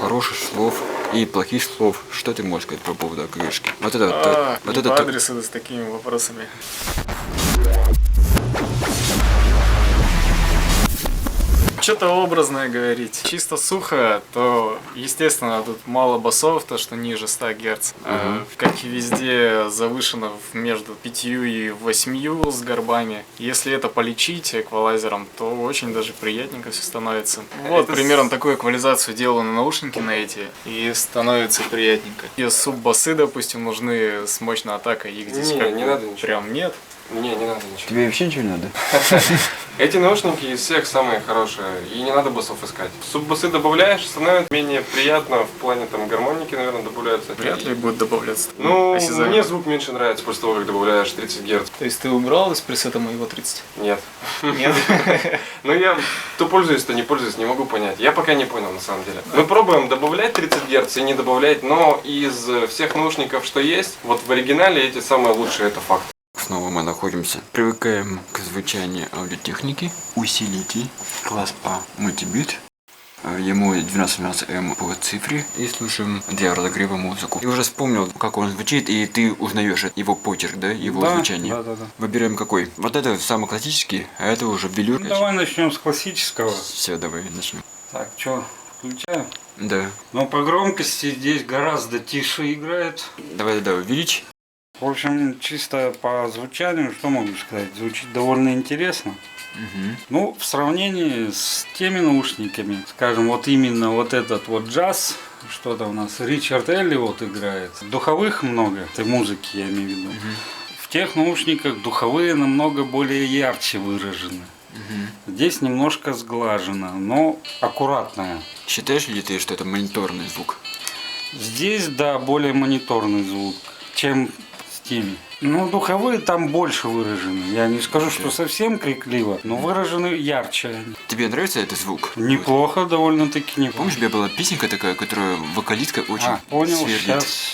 хороших слов и плохих слов. Что ты можешь сказать по поводу крышки? Вот это по адресу с такими вопросами. Что-то образное говорить. Чисто сухо, то, естественно, тут мало басов, то, что ниже 100 Гц. Как и везде, завышено между 5 и 8 с горбами. Если это полечить эквалайзером, то очень даже приятненько все становится. Вот, примерно такую эквализацию делаю на наушники на эти, и становится приятненько. И суббасы, допустим, нужны с мощной атакой, их здесь не надо ничего. Прям нет. Не надо ничего. Тебе вообще ничего не надо? Эти наушники из всех самые хорошие, и не надо басов искать. Суббасы добавляешь, становится менее приятно, в плане там гармоники, наверное, добавляются. Вряд ли будет добавляться. Ну, мне звук меньше нравится после того, как добавляешь 30 Гц. То есть ты убрал из пресета моего 30? Нет. Нет? Ну я то пользуюсь, то не пользуюсь, не могу понять. Я пока не понял на самом деле. Мы пробуем добавлять 30 Гц и не добавлять, но из всех наушников, что есть, вот в оригинале эти самые лучшие, это факт. Снова мы находимся. Привыкаем к звучанию аудиотехники. Усилитель. Класс А. Мультибит. Ему 1212М по цифре. И слушаем для разогрева музыку. И уже вспомнил, как он звучит, и ты узнаешь его почерк, да? Его звучание. Да. Выбираем какой. Вот это самый классический, а это уже велюр. Ну, давай начнем с классического. Все, давай начнем. Так, что, включаю? Да. Но по громкости здесь гораздо тише играет. Давай увеличь. В общем, чисто по звучанию, что могу сказать, звучит довольно интересно. Ну, в сравнении с теми наушниками, скажем, вот именно вот этот вот джаз, что-то у нас Ричард Эллиот играет, духовых много, этой музыки я имею в виду. В тех наушниках духовые намного более ярче выражены. Здесь немножко сглажено, но аккуратное. Считаешь ли ты, что это мониторный звук? Здесь, да, более мониторный звук, чем с теми. Ну, духовые там больше выражены. Я не скажу, что совсем крикливо, но выражены ярче. Тебе нравится этот звук? Неплохо, довольно-таки неплохо. Помнишь, у меня была песенка такая, которую вокалистка очень понял, сверлит? сейчас.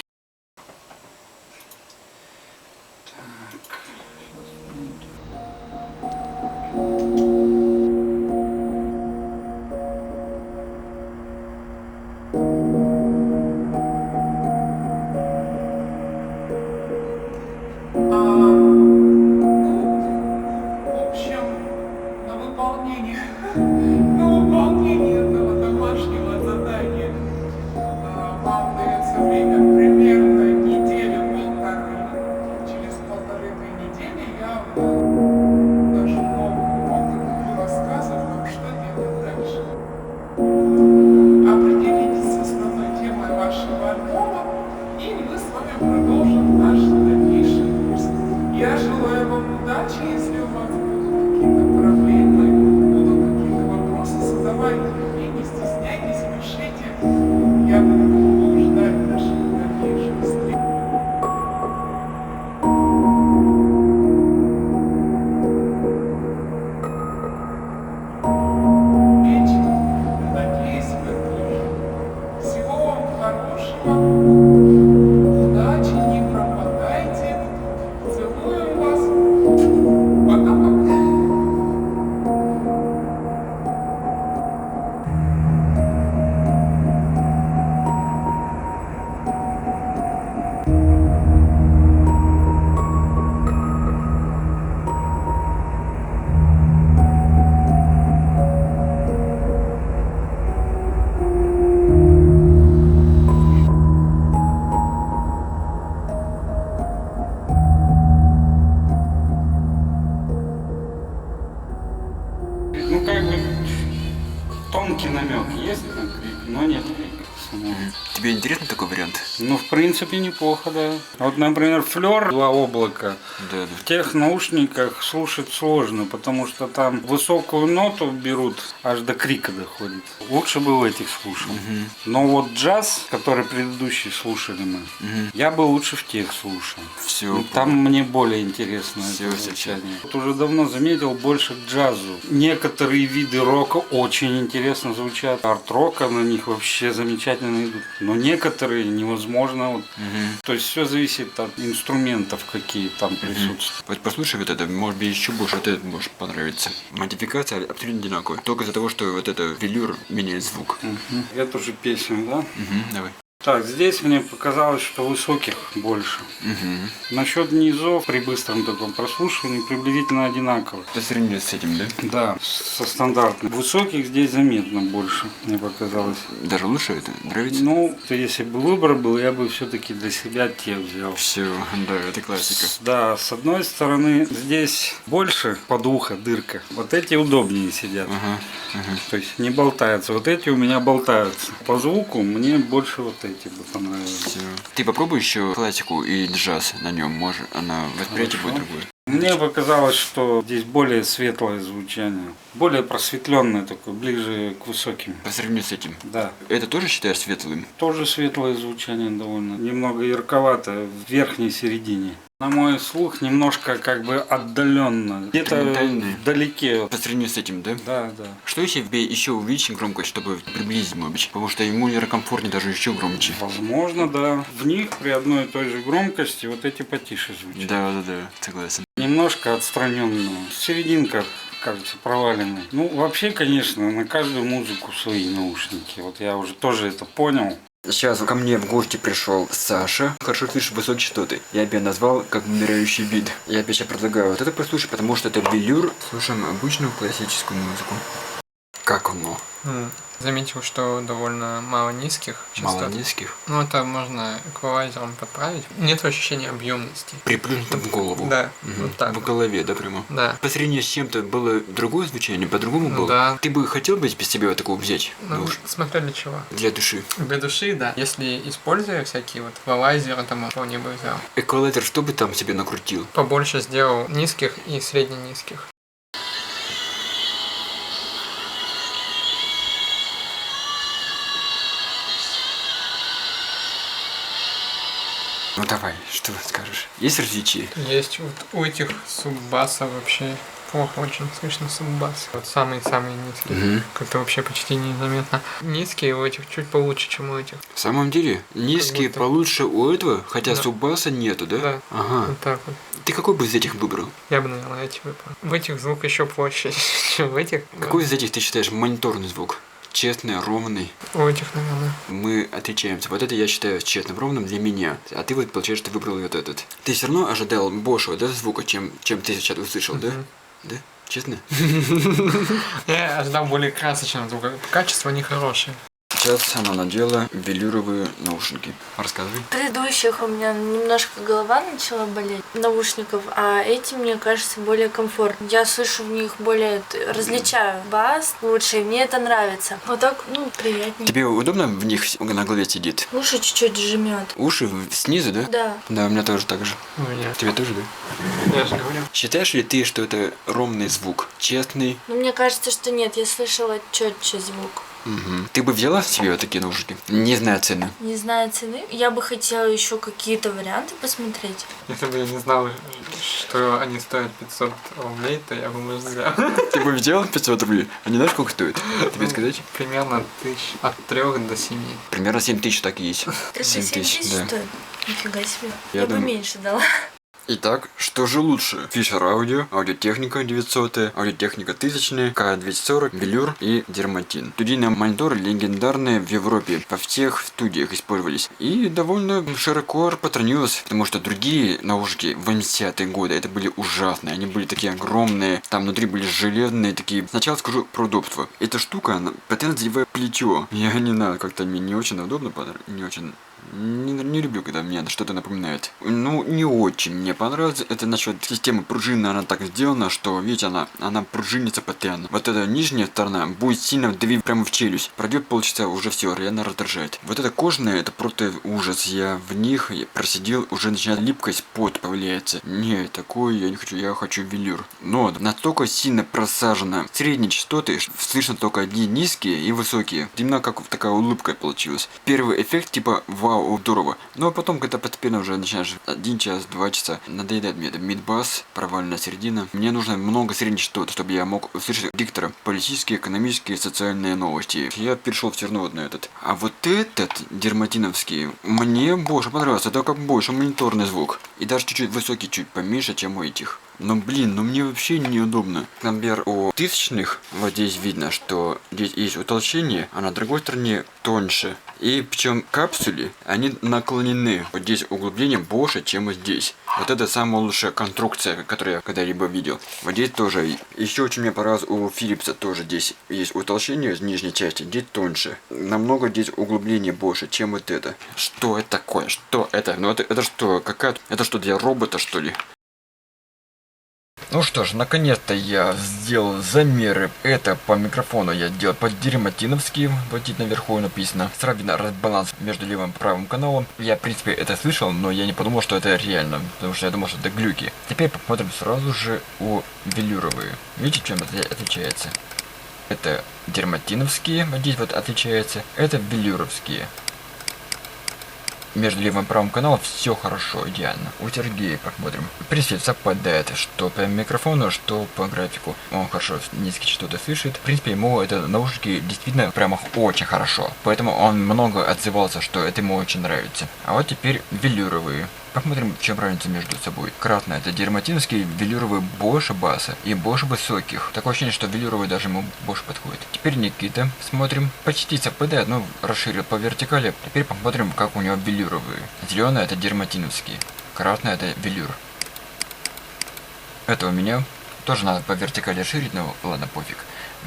Я желаю вам удачи, если у вас будут какие-то проблемы, будут какие-то вопросы, задавайте мне, не стесняйтесь, пишите. Я буду ждать наших дальнейших встреч. Надеюсь, вы тоже. Всего вам хорошего. Удачи, не пропадайте. Целуем вас. Пока-пока. Ну, как бы тонкий намек есть на крик, но нет крика. Тебе интересный такой вариант? Ну, в принципе, неплохо, да. Вот, например, флер, два облака. Да. В тех наушниках слушать сложно, потому что там высокую ноту берут, аж до крика доходит. Лучше бы в этих слушал. Но вот джаз, который предыдущий слушали мы, я бы лучше в тех слушал. Все. Там мне более интересно Всё, это всё, звучание. Вот уже давно заметил больше к джазу. Некоторые виды рока очень интересно звучат. Арт-рока на них вообще замечательно идут. Но некоторые невозможно. Вот. То есть все зависит от инструментов, какие там присутствуют. Вот послушай вот это, может быть еще больше вот это может понравиться. Модификация абсолютно одинаковая. Только из-за того, что вот это велюр меняет звук. Эту же песню, да? Давай. Так, здесь мне показалось, что высоких больше. Насчет низов при быстром таком прослушивании приблизительно одинаково. По сравнению с этим, да? Да, со стандартным. Высоких здесь заметно больше, мне показалось. Даже лучше это? Нравится? Ну, если бы выбор был, я бы все-таки для себя те взял. Все, да, это классика. Да, с одной стороны, здесь больше под ухо дырка. Вот эти удобнее сидят. То есть не болтаются. Вот эти у меня болтаются. По звуку мне больше вот эти бы понравились. Всё. Ты попробуй еще классику и джаз на нем, может, она восприятие будет другое. Мне показалось, что здесь более светлое звучание. Более просветленное такое, ближе к высоким. По сравнению с этим. Да. Это тоже считаешь светлым? Тоже светлое звучание довольно. Немного ярковато в верхней середине. На мой слух немножко как бы отдаленно. Где-то Экспериментальный. вдалеке. По сравнению с этим, да? Да, да. Что если тебе еще увеличить громкость, чтобы приблизить, может быть? Потому что ему, наверное, комфортнее даже еще громче. Возможно, да. В них при одной и той же громкости вот эти потише звучат. Да, согласен. Немножко отстраненно. Серединка кажется проваленной. Ну, вообще, конечно, на каждую музыку свои наушники. Вот я уже тоже это понял. Сейчас ко мне в гости пришел Саша. Хорошо слышишь высокие частоты. Я опять назвал как умирающий вид. Я опять сейчас предлагаю вот это послушать, потому что это велюр. Слушаем обычную классическую музыку. Как оно? Заметил, что довольно мало низких частот. Мало низких. Ну, это можно эквалайзером подправить. Нет ощущения объемности. Приплюнуто в голову. Да, Мгм. вот так. В голове, да, прямо? Да. По сравнению с чем-то было другое звучание, по-другому было? Да. Ты бы хотел бы без себя вот такого взять? Ну, Уж смотря для чего. для души. Для души, да. Если используя всякие вот эквалайзеры, там вполне бы взял. Эквалайзер что бы там себе накрутил? Побольше сделал низких и средне-низких. Ну давай, что скажешь? Есть различия? Есть вот у этих суббаса вообще плохо очень слышно суббас. Вот самые-самые низкие. Как-то вообще почти незаметно. Низкие у этих чуть получше, чем у этих. В самом деле, низкие будто. получше у этого, хотя Да. суббаса нету, да? Да. Ага. Вот так вот. Ты какой бы из этих выбрал? Я бы, наверное, эти выбрал. В этих звук еще проще, чем в этих. Какой из этих ты считаешь мониторный звук? Честный, ровный. У этих, наверное. Мы отличаемся. Вот это я считаю честным, ровным для меня. А ты вот, получается, ты выбрал вот этот. Ты все равно ожидал большего, да, звука, чем ты сейчас услышал, да? Да? Честно? Я ожидал более красочного звука. Качество они хорошие. Сейчас она надела велюровые наушники. Рассказывай. Предыдущих у меня немножко голова начала болеть наушников, а эти, мне кажется, более комфортны. Я слышу в них более, различаю бас лучше, и мне это нравится. Вот так, ну, приятнее. Тебе удобно в них на голове сидит? Уши чуть-чуть жмет. Уши снизу, да? Да. Да, у меня тоже так же. У меня. Тебе тоже, да? Я же говорю. Считаешь ли ты, что это ровный звук? Честный? Но мне кажется, что нет, я слышала четче звук. Угу. Ты бы взяла себе вот такие наушники? Не зная цены. Не знаю цены. Я бы хотела еще какие-то варианты посмотреть. Если бы я не знал, что они стоят 500 рублей, то я бы, может, взял. Ты бы взял 500 рублей? Они знаешь, сколько стоят? Тебе сказать? Примерно от 3 до 7. Примерно 7 тысяч так и есть. 37 тысяч да. стоит. Нифига себе. Я Я бы думаю- меньше дала. Итак, что же лучше? Fisher Audio, Аудиотехника 900, Аудиотехника 1000, K240, Велюр и Дерматин. Студийные мониторы легендарные в Европе, во всех студиях использовались. И довольно широко распространилось, потому что другие наушники в 80-е годы, это были ужасные. Они были такие огромные, там внутри были железные такие. Сначала скажу про удобство. Эта штука, она постоянно задевает плечо. Я не знаю, как-то мне не очень удобно, не очень... Не люблю, когда мне что-то напоминает. Ну, не очень мне понравилось. Это насчет системы пружины, она так сделана, что, видите, она пружинится постоянно. Вот эта нижняя сторона будет сильно вдавить прямо в челюсть. Пройдет полчаса, уже все, реально раздражает. Вот эта кожаная, это просто ужас. Я в них просидел, уже начинает липкость, пот появляется. Не, такое я не хочу, я хочу велюр. Но настолько сильно просажено. Средние частоты, слышно только одни низкие и высокие. Именно как такая улыбка получилась. Первый эффект типа вау. вау, здорово. Но потом, когда постепенно уже начинаешь 1 час, 2 часа, надоедает мне это мидбас, провальная середина. Мне нужно много средних что-то, чтобы я мог услышать диктора. Политические, экономические, социальные новости. Я перешел все равно вот на этот. А вот этот дерматиновский мне больше понравился. Это как больше мониторный звук. И даже чуть-чуть высокий, чуть поменьше, чем у этих. Но блин, мне вообще неудобно. Например, у тысячных вот здесь видно, что здесь есть утолщение, а на другой стороне тоньше. И причем капсули, они наклонены. Вот здесь углубление больше, чем вот здесь. Вот это самая лучшая конструкция, которую я когда-либо видел. Вот здесь тоже. Еще очень мне понравилось, у Philips'а тоже здесь есть утолщение в нижней части, здесь тоньше. Намного здесь углубление больше, чем вот это. Что это такое? Что это? Ну это что? Какая? Это что, для робота, что ли? Ну что ж, наконец-то я сделал замеры. Это по микрофону я делал по дерматиновски. Вот здесь наверху написано. Сразу видно разбаланс между левым и правым каналом. Я, в принципе, это слышал, но я не подумал, что это реально. Потому что я думал, что это глюки. Теперь посмотрим сразу же у велюровые. Видите, чем это отличается? Это дерматиновские, вот здесь вот отличается. Это велюровские. Между левым и правым каналом все хорошо, идеально. У Сергея посмотрим. В принципе, совпадает, что по микрофону, что по графику. Он хорошо низкие частоты слышит. В принципе, ему это наушники действительно прямо очень хорошо. Поэтому он много отзывался, что это ему очень нравится. А вот теперь велюровые. Посмотрим, в чем разница между собой. Красный это дерматиновский, велюровый больше баса и больше высоких. Такое ощущение, что велюровый даже ему больше подходит. Теперь Никита. Смотрим. Почти совпадает, но расширил по вертикали. Теперь посмотрим, как у него велюровые. Зеленый это дерматиновский. Красный это велюр. Это у меня. Тоже надо по вертикали расширить, но ладно, пофиг.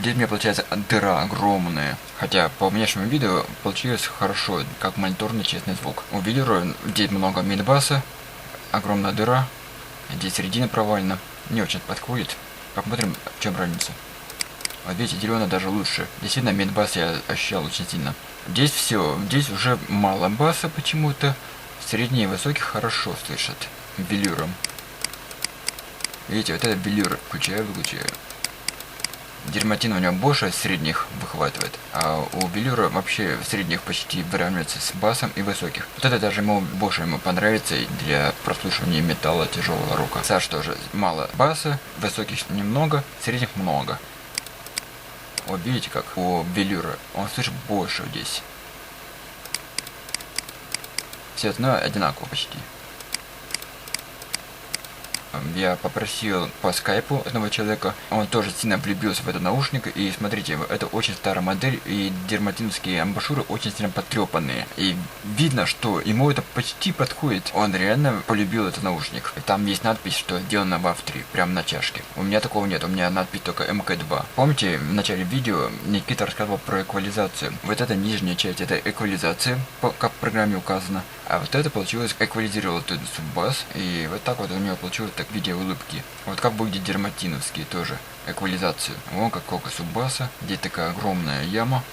Здесь у меня получается дыра огромная. Хотя по внешнему виду получилось хорошо, как мониторный честный звук. У велюра здесь много мидбаса, огромная дыра. Здесь середина провальна. Не очень подходит. Посмотрим, в чем разница. Вот видите, зеленый даже лучше. Действительно, мидбас я ощущал очень сильно. Здесь все. Здесь уже мало баса почему-то. Средние и высокие хорошо слышат велюром. Видите, вот это велюр. Выключаю. Дерматин у него больше средних выхватывает, а у велюра вообще средних почти выравнивается с басом и высоких. Вот это даже больше ему понравится для прослушивания металла тяжелого рока. Саш тоже мало баса, высоких немного, средних много. Вот видите, как у велюра он слышит больше здесь. Все остальное одинаково почти. Я попросил по скайпу одного человека, он тоже сильно влюбился в этот наушник, и смотрите, это очень старая модель, и дерматиновские амбушюры очень сильно потрепанные, и видно, что ему это почти подходит, он реально полюбил этот наушник. Там есть надпись, что сделано в Австрии, прямо на чашке. У меня такого нет, у меня надпись только МК2. Помните, в начале видео Никита рассказывал про эквализацию. Вот эта нижняя часть, это эквализация, как в программе указано, а вот это получилось, эквализировал этот суббас, и вот так вот у него получилось так в виде улыбки. Вот как будет дерматиновские тоже эквализацию. Вон как суббаса, здесь такая огромная яма.